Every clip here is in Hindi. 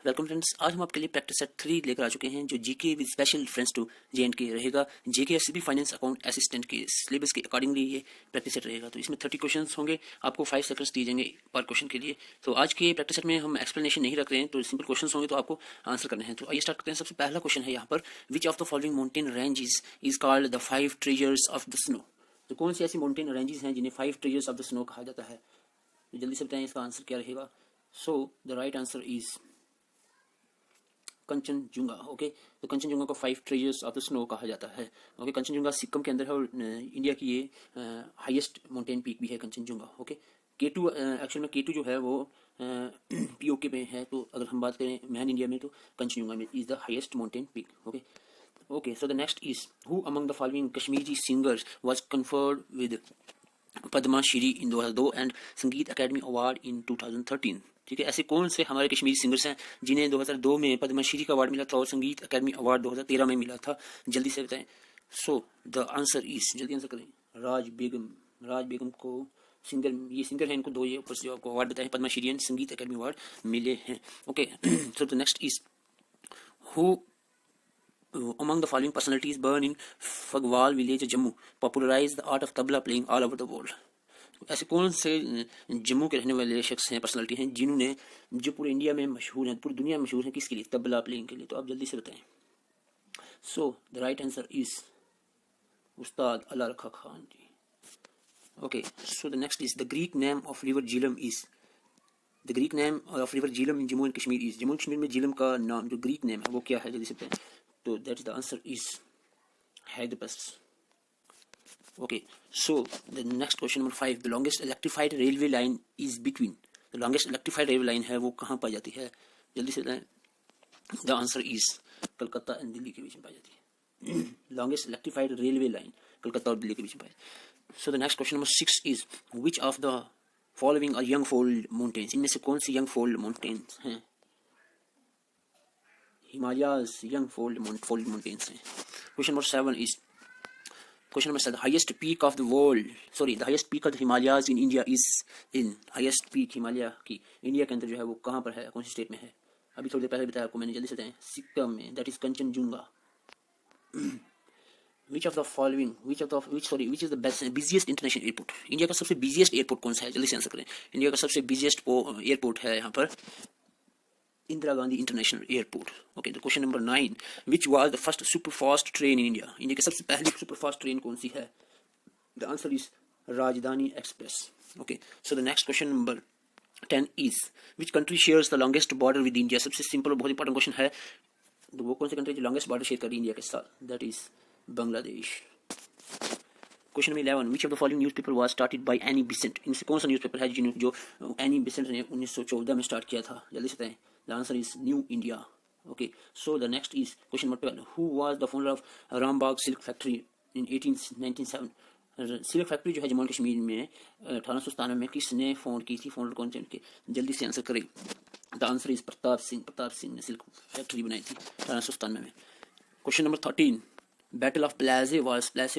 वेलकम फ्रेंड्स, आज हम आपके लिए प्रैक्टिस सेट 3 लेकर आ चुके हैं जो GK with special reference to J and K रहेगा। JK SCB finance account assistant के सिलेबस के अकॉर्डिंगली ये प्रैक्टिस सेट रहेगा। तो इसमें 30 क्वेश्चंस होंगे, आपको 5 सेकंड्स दिए जाएंगे पर क्वेश्चन के लिए। तो आज के प्रैक्टिस सेट में हम एक्सप्लेनेशन नहीं रख रहे हैं, तो सिंपल क्वेश्चंस होंगे तो आपको आंसर करने हैं। तो आइए स्टार्ट करते हैं। सबसे पहला क्वेश्चन है यहाँ पर, which of the following mountain ranges is called the 5 treasures of the snow. तो कौन सी ऐसी माउंटेन रेंजेस हैं जिन्हें 5 ट्रेजर्स ऑफ द स्नो कहा जाता है। तो जल्दी से बताएं इसका आंसर क्या रहेगा। सो the right answer is Kanchenjunga. Okay, तो कंचनजुंगा को 5 ट्रेजर्स ऑफ द स्नो कहा जाता है। ओके, कंचनजुंगा सिक्किम के अंदर है और इंडिया की ये हाईएस्ट माउंटेन पीक भी है कंचनजुंगा। ओके, K2 एक्चुअल में K2 जो है वो POK में है। तो अगर हम बात करें मैन इंडिया में तो कंचनजुंगा में is the highest mountain peak. Okay okay, so the next is, who among the following Kashmiri singers was conferred with Padma Shri in 2002 and संगीत अकेडमी अवार्ड इन 2013। ठीक है, ऐसे कौन से हमारे कश्मीरी सिंगर्स हैं जिन्हें 2002 में पद्मश्री का अवार्ड मिला था और संगीत अकेडमी अवार्ड 2013 में मिला था। जल्दी से बताएं। सो द आंसर इज, जल्दी आंसर करें, राज बेगम। राज बेगम को सिंगर, ये सिंगर है, इनको दो ये ऊपर से आपको अवार्ड बताए, पद्मश्री एंड संगीत अकेडमी अवार्ड मिले हैं। Okay, so the next is, who among the following personalities born in Fagwal village Jammu popularized the art of tabla playing all over the world। ऐसे कौन से जम्मू के रहने वाले शख्स हैं, पर्सनालिटी हैं, जिन्होंने जो पूरे इंडिया में मशहूर हैं, पूरी दुनिया में मशहूर हैं, किसके लिए, तबला प्लेइंग के लिए। तो आप जल्दी से बताएं। So the right answer is Ustad Alla Rakha Khan ji. Okay, so the next is, the Greek name of river Jhelum is, the Greek name of river Jhelum in Jammu and Kashmir is, Jammu Kashmir में झीलम का नाम जो ग्रीक नेम है वो क्या है, जल्दी से बताएं। तो that is the answer is Hydaspes. Okay, so the next question number 5, the longest electrified railway line is between, the longest electrified railway line है वो कहाँ पाई जाती है, जल्दी से बताएं। The answer is Calcutta and Delhi के बीच में पाई जाती है। longest electrified railway line Calcutta और दिल्ली के बीच में पाई। So the next question number 6 is, which of the following are young fold mountains, इनमें से कौन सी young fold mountains हैं। हिमालयाज young fold mountains हैं। Question number 7 is, Question number 7, the highest peak of the world, sorry, the highest peak of the Himalayas in India is in, highest peak Himalaya की इंडिया के अंदर जो है वो कहाँ पर है, कौन सी स्टेट में है। अभी थोड़ी देर पहले बताया आपको मैंने, जल्दी से बताएं। सिक्किम में, that is Kanchenjunga. which is the busiest international airport, India का सबसे बिजिएस्ट एयरपोर्ट कौन सा है, जल्दी से आंसर करें। इंडिया का सबसे बिजिएस्ट एयरपोर्ट है यहाँ पर Indira Gandhi international airport. Okay, the question number 9, which was the first super fast train in India, India की सबसे पहली सुपर फास्ट ट्रेन कौन सी है। द आंसर इज राजधानी express. Okay, so the next question number 10 is, which country shares the longest border with India, सबसे सिंपल और बहुत इंपॉर्टेंट क्वेश्चन है। तो वो कौन सी कंट्री जो लॉन्गेस्ट बॉर्डर शेयर कर रही है इंडिया के साथ, that is Bangladesh. Question number 11, which of the following newspaper was started by any Besant, इनसे कौन सा न्यूज़पेपर है जो एनी बिसेंट ने 1914 में स्टार्ट किया था, जल्दी से बताएं। The answer is New India. Okay, so the next is question number 12. Who was the founder of Rambagh Silk Factory in 1997? Silk factory जो है जम्मू कश्मीर में 1897 में किसने फाउंड की थी, फाउंडर कौन थे उनके, जल्दी से आंसर करें। The answer is Pratap Singh. Pratap Singh ने सिल्क फैक्ट्री बनाई थी 1897 में। Question number 13, battle of Plassey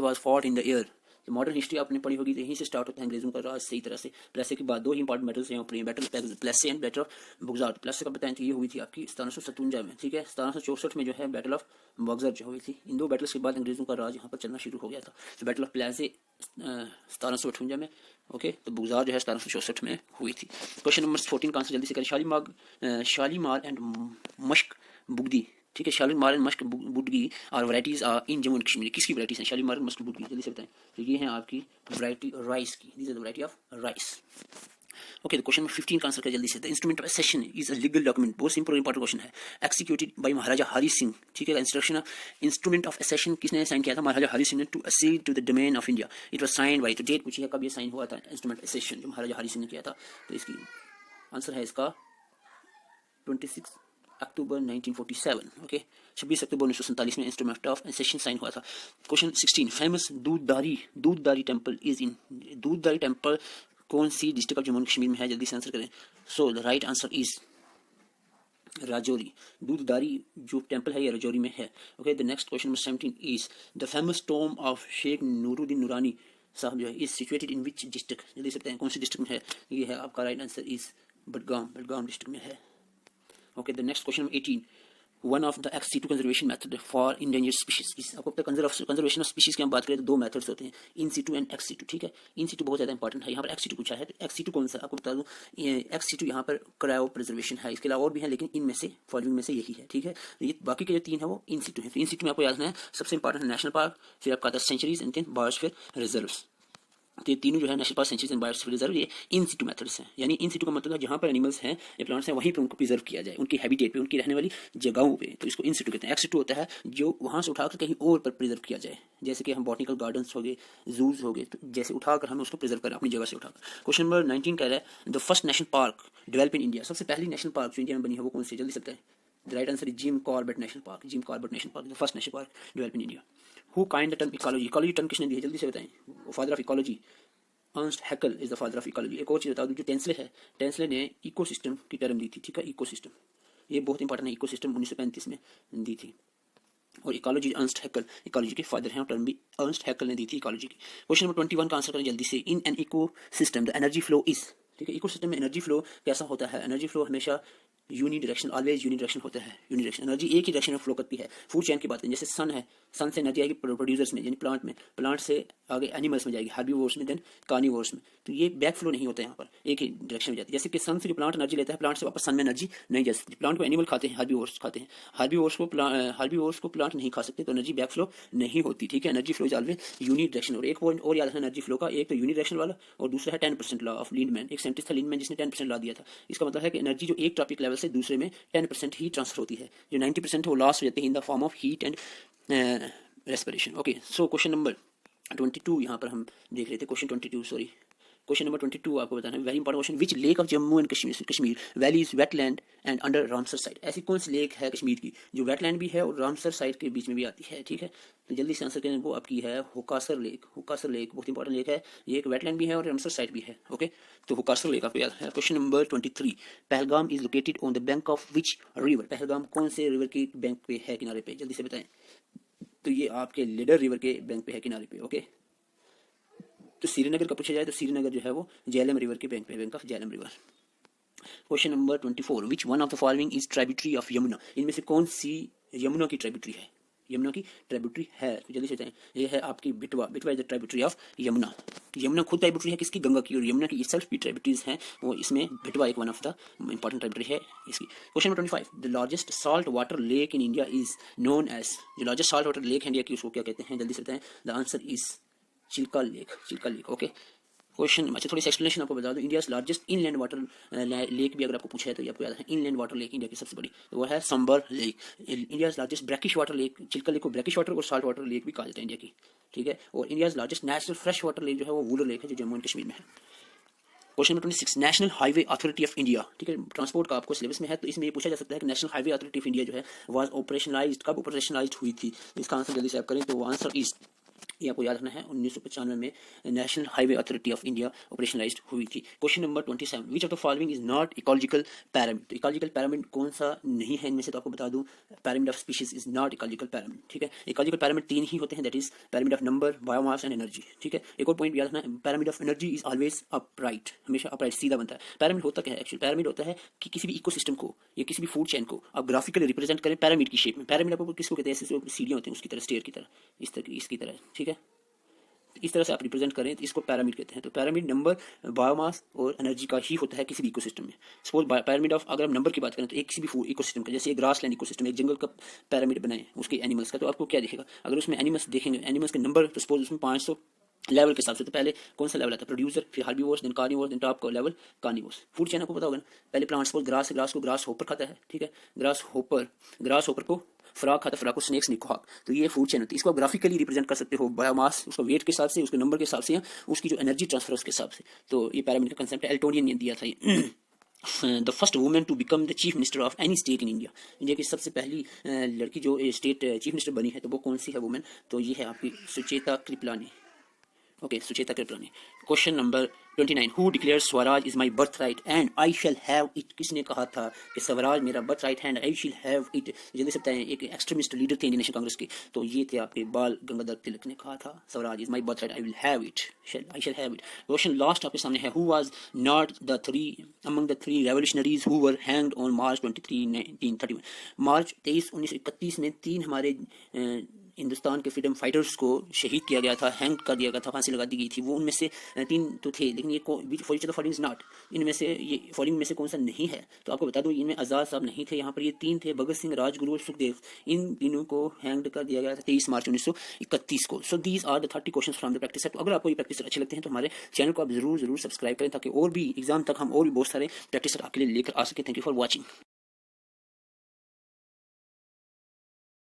was fought in the year. तो मॉडर्न हिस्ट्री आपने पढ़ी होगी, तो यहीं से स्टार्ट होता है अंग्रेजों का राज सही तरह से। प्लेसे के बाद दो ही इंपॉर्टेंट बैटल्स हैं ऊपर, बैटल प्लेसे एंड बैटल ऑफ बुगजार। प्लेसे का बताएं तो ये हुई थी आपकी 1757 में। ठीक है, 1764 में जो है बैटल ऑफ बगजर जो हुई थी। इन दो बैटल्स के बाद अंग्रेजों का राज यहाँ पर चलना शुरू हो गया था। तो बैटल ऑफ प्लेसे 1758 में, ओके, तो बुगजार जो है 1764 में हुई थी। क्वेश्चन नंबर 14 का आंसर जल्दी से करें। शालीमार एंड मश्क बुगदी, ठीक है, शालीमार एंड मश्क बुडगी और varieties in Jammu and Kashmir, किसकी वैराइटीज हैं शालीमार एंड मश्क बुडगी, जल्दी से बताएं। तो ये हैं आपकी वैरायटी राइस की, this is the variety of rice. Okay, तो क्वेश्चन नंबर 15 का आंसर क्या, जल्दी से। The instrument of accession is a legal document, बहुत सिंपल इंपॉर्टेंट क्वेश्चन है। एक्सिक्यूटेड बाय महाराजा हरि सिंह, ठीक है। इंस्ट्रूमेंट ऑफ एसेशन किसने साइन किया था, महाराजा हरि सिंह ने, to accede to the domain of India. It was signed by, तो डेट पूछिए कब ये साइन हुआ था, इंस्ट्रूमेंट एसेशन जो महाराजा हरि सिंह ने किया था। तो इसकी आंसर है इसका 26 अक्टूबर 1947। ओके, 26 अक्टूबर 1947 में इंस्ट्रूमेंट ऑफ एसेशन साइन हुआ था। Question 16, famous Dudhdhari temple is in, Dudhdhari temple कौन सी district of Jammu and Kashmir में है, जल्दी से आंसर करें। So the right answer is Rajouri. Dudhdhari जो टेम्पल है ये राजौरी में है। Okay, the next question number 17 is, the famous tomb of Sheikh Nooruddin Noorani Sahab जो है is situated in which district, जल्दी से बताएं कौन सी डिस्ट्रिक्ट में है। ये है आपका right answer is Budgam district में है। Okay, the next question number 18, one of the ex situ conservation method for endangered species. आपको पता है कंजर्वेशन ऑफ स्पीशीज की हम बात करें तो दो मेथड्स होते हैं, in situ and ex situ. ठीक है, इन सीटू बहुत ज़्यादा इंपॉर्टेंट है। यहाँ पर एक्स सीटू पूछा है, तो एक्स सीटू कौन सा आपको बता दूँ, एक्स सीटू यहाँ पर क्रायो प्रिजर्वेशन है, इसके अलावा और भी है, लेकिन इनमें से फॉलोइंग में से यही है। ठीक है, ये बाकी के जो तीन है वो इन सीटू है। तो इन सीटू में आपको याद रखना है सबसे इंपॉर्टेंट है नेशनल पार्क, फिर आपका आता है sanctuaries and then biosphere reserves. तो ये तीनों जो है national park, sanctuaries and biosphere reserve, ये इन सीटू मेथड्स हैं। यानी इन सीटू का मतलब है जहाँ पर एनिमल्स हैं या प्लांट्स हैं वहीं पे उनको प्रिजर्व किया जाए, उनकी हैबिटेट पे, उनकी रहने वाली जगहों पे, तो इसको इन सीटू कहते हैं। एक्स सीटू होता है जो वहाँ से उठाकर कहीं और पर प्रिजर्व किया जाए, जैसे कि हम बॉटनिकल गार्डन्स हो गए, जूज हो गए, तो जैसे उठाकर हमें उसको प्रिजर्व करें अपनी जगह से उठाकर। क्वेश्चन नंबर 19 कह रहा है the first national park develop in India. सबसे पहली नेशनल पार्क जो इंडिया में बनी है वो कौन सी, जल्दी सकता है। The right answer is Jim Corbett national park. Jim Corbett national park the first national park develop in India. Who kind the term ecology. Ecology term किसने दी है, जल्दी से बताएं। Father of ecology Ernst Hückel is the father of ecology. एक और चीज़ बता दूं, जो टेंसले है, टेंसले ने इकोसिस्टम की टर्म दी थी। ठीक है, इकोसिस्टम ये बहुत इंपॉर्टेंट है, इकोसिस्टम 1935 में दी थी। और इकोलॉजी अर्नस्ट हैकेल इकोलॉजी के फादर हैं, और टर्म भी अर्नस्ट हैकेल ने दी थी इकोलॉजी की। क्वेश्चन नंबर 21 का आंसर करें जल्दी से। In an ecosystem the energy flow is. ठीक है, इकोसिस्टम में एनर्जी फ्लो कैसा होता है। एनर्जी फ्लो हमेशा uni direction, always uni direction होता है। यूनी डायरेक्शन एनर्जी एक ही डायरेक्शन में फ्लो करती है। फूड चेन की बात करें, जैसे सन है, सन से एनर्जी आएगी प्रोड्यूसर्स में यानी प्लांट में, प्लांट से आगे एनिमल्स में जाएगी, हार्बीवोर्स में, देन कार्निवोर्स में। तो ये बैक फ्लो नहीं होता है यहाँ पर, एक ही डायरेक्शन में जाती है। जैसे कि सन से जो प्लांट एनर्जी लेता है, प्लांट से वापस सन में एनर्जी नहीं जा सकती। प्लांट को एनिमल खाते हैं, हार्बीवोर्स खाते हैं, हार्बीवोर्स को प्लांट नहीं खा सकते, तो एनर्जी बैक फ्लो नहीं होती। ठीक है, energy flow is always uni direction. और एक पॉइंट और याद रखना एनर्जी फ्लो का, एक तो यूनी डायरेक्शन वाला और दूसरा है 10% लॉ ऑफ लीनमैन। एक साइंटिस्ट था लीनमैन जिसने 10% लॉ दिया था। इसका मतलब है कि एनर्जी जो एक टॉपिक लेवल से दूसरे में 10% ही ट्रांसफर होती है, जो 90% है वो लॉस हो जाती है in the form of heat and respiration. Okay, so question number 22 यहाँ पर हम देख रहे थे। क्वेश्चन नंबर 22 आपको बताना है, very important question. Which lake of Jammu and Kashmir valleys wetland and under Ramsar site. ऐसी कौन सी लेक है कश्मीर की जो वेटलैंड भी है और रामसर साइट के बीच में भी आती है। ठीक है, तो जल्दी से आंसर करें, वो आपकी है हुकासर लेक। हुकासर लेक बहुत इंपॉर्टेंट लेक है, ये एक वेटलैंड भी है और रामसर साइट भी है। ओके, तो हुकासर लेक आपको याद है। Question number 23, Pahalgam is located on the bank of which river. Pahalgam कौन से रिवर के बैंक पे है, किनारे पे, जल्दी से बताएं। तो ये आपके लीडर रिवर के बैंक पे है, किनारे पे। ओके, तो श्रीनगर का पूछा जाए तो श्रीनगर जो है वो झेलम रिवर के बैंक पे, bank of Jhelum river. Question number 24, which one of the following is tributary of Yamuna. इनमें से कौन सी यमुना की ट्रिब्यूटरी है, यमुना की ट्रिब्यूटरी है, तो जल्दी से बताएं। ये है आपकी Betwa. Betwa is the tributary of Yamuna. Yamuna खुद ट्रिब्यूटरी है किसकी, गंगा की, और यमुना की सेल्फ भी ट्रिब्यूटरीज हैं, वो इसमें बिटवा एक one of the important tributary है इसकी। Question number 25, the largest salt water lake in India is known as. जो लार्जेस्ट सॉल्ट वाटर लेक है इंडिया की, उसको क्या कहते हैं, जल्दी से बताएं। The answer is Chilka lake. Chilka lake. Okay, question अच्छा थोड़ी सी एक्सप्लेनेशन आपको बता दूं। India largest inland water lake भी अगर आपको पूछा है तो ये आपको याद है, इनलैंड वाटर लेक इंडिया की सबसे बड़ी, तो वो है Sambhar lake. India largest brackish water lake, Chilka lake को ब्रैकिश वाटर और साल्ट वाटर लेक भी कहा जाता है इंडिया की। ठीक है, और India largest natural fresh water lake जो है वो वुलर लेक है, जो जम्मू एंड कश्मीर में है। Question number 26, national highway authority of India. ठीक है, ट्रांसपोर्ट का आपको सिलेबस में है, तो इसमें ये पूछा जा सकता है कि national highway authority of India जो है वाज ऑपरेशनलाइज्ड, कब ऑपरेशनलाइज्ड हुई थी। इसका आंसर जल्दी से आप करें, तो वो आंसर इज, ये आपको याद रखना है, 1995 में national highway authority of India operationalised हुई थी। Question number 27, which of the following is not ecological pyramid. तो इकोलॉजिकल पैरामिड कौन सा नहीं है इनमें से, तो आपको बता दूं, pyramid of species is not ecological pyramid. ठीक है, इकोलॉजिकल पैरामिड 3 ही होते हैं, that is pyramid of number, biomass and energy. ठीक है, एक और पॉइंट याद रखना, pyramid of energy is always upright, हमेशा अपराइट सीधा बनता है। पैरामिड होता क्या है एक्चुअली, पैरामिड होता है कि किसी भी इकोसिस्टम को या किसी भी फूड चेन को आप ग्राफिकली रिप्रेजेंट करें पैरामिड की शेप में। पैरामिड आपको किसको कहते हैं, सीढ़ियां होती हैं उसकी तरह, स्टेयर की तरह, इस तरह इसकी तरह। ठीक है, इस तरह से आप रिप्रेजेंट करें तो इसको पैरामिड कहते हैं। तो पैरामिड नंबर, बायोमास और एनर्जी का ही होता है किसी भी इकोसिस्टम में। सपोज पैरामिड ऑफ, अगर हम नंबर की बात करें तो एक किसी भी फूड इकोसिस्टम का, जैसे एक ग्रासलैंड इकोसिस्टम, एक जंगल का पैरामिड बनाए उसके एनिमल्स का, तो आपको क्या दिखेगा, अगर उसमें एनिमल्स देखेंगे, एनिमल्स के नंबर, तो सपोज उसमें 500 लेवल के हिसाब से, तो पहले कौन सा लेवल आता है, प्रोड्यूसर, फिर herbivores, then carnivores, then top का लेवल कार्निवोर्स। फूड चेन आपको पता होगा ना, पहले प्लांट, सपोज ग्रास को ग्रास होपर खाता है। ठीक है, ग्रास होपर को फ्रॉग खाता है, फ्रॉग को स्नेक को हॉक। तो ये फूड चेन होती है, इसको ग्राफिकली रिप्रेजेंट कर सकते हो, बायोमास उसका वेट के हिसाब से, उसके नंबर के हिसाब से, या उसकी जो एनर्जी ट्रांसफर उसके हिसाब से। तो ये पैरामिड का कंसेप्ट है, एल्टोनियन ने दिया था ये। The first women to become the chief minister of any state in India. India की सबसे पहली लड़की जो स्टेट चीफ मिनिस्टर बनी है, तो वो कौन सी है वुमेन, तो ये है आपकी Sucheta Kripalani. Okay, Sucheta Kripalani. Question number 29, who declare Swaraj is my birth right and I shall have it? किसने कहा था कि स्वराज मेरा बर्थ राइट है, आई शैल हैव इट? जल्दी से बताएं। एक एक्सट्रीमिस्ट लीडर थे इंडियन नेशनल कांग्रेस के, तो ये थे आपके बाल गंगाधर तिलक ने कहा था Swaraj is my birth right, I will have it, I shall have it. Question last आपके सामने है, who was not the three among the three revolutionaries who were hanged on March 23 1931? मार्च 23 1931 में तीन हमारे हिंदुस्तान के फ्रीडम फाइटर्स को शहीद किया गया था, हैंग कर दिया गया था, फांसी लगा दी गई थी। वो उनमें से तीन तो थे, लेकिन ये फॉलोइंग इज नॉट, इनमें से ये फॉलोइंग में से कौन सा नहीं है? तो आपको बता दूं, इनमें आज़ाद साहब नहीं थे। यहाँ पर ये तीन थे, भगत सिंह, राजगुरु और सुखदेव। इन तीनों को हैंग कर दिया गया था 23 मार्च 1931 को। So these are the 30 question from the practice set. तो अगर आपको ये प्रैक्टिस अच्छे लगते हैं तो हमारे चैनल को आप जरूर सब्सक्राइब करें, ताकि और भी एग्जाम तक हम और भी बहुत सारे प्रैक्टिस आपके लिए लेकर आ सके। Thank you for watching.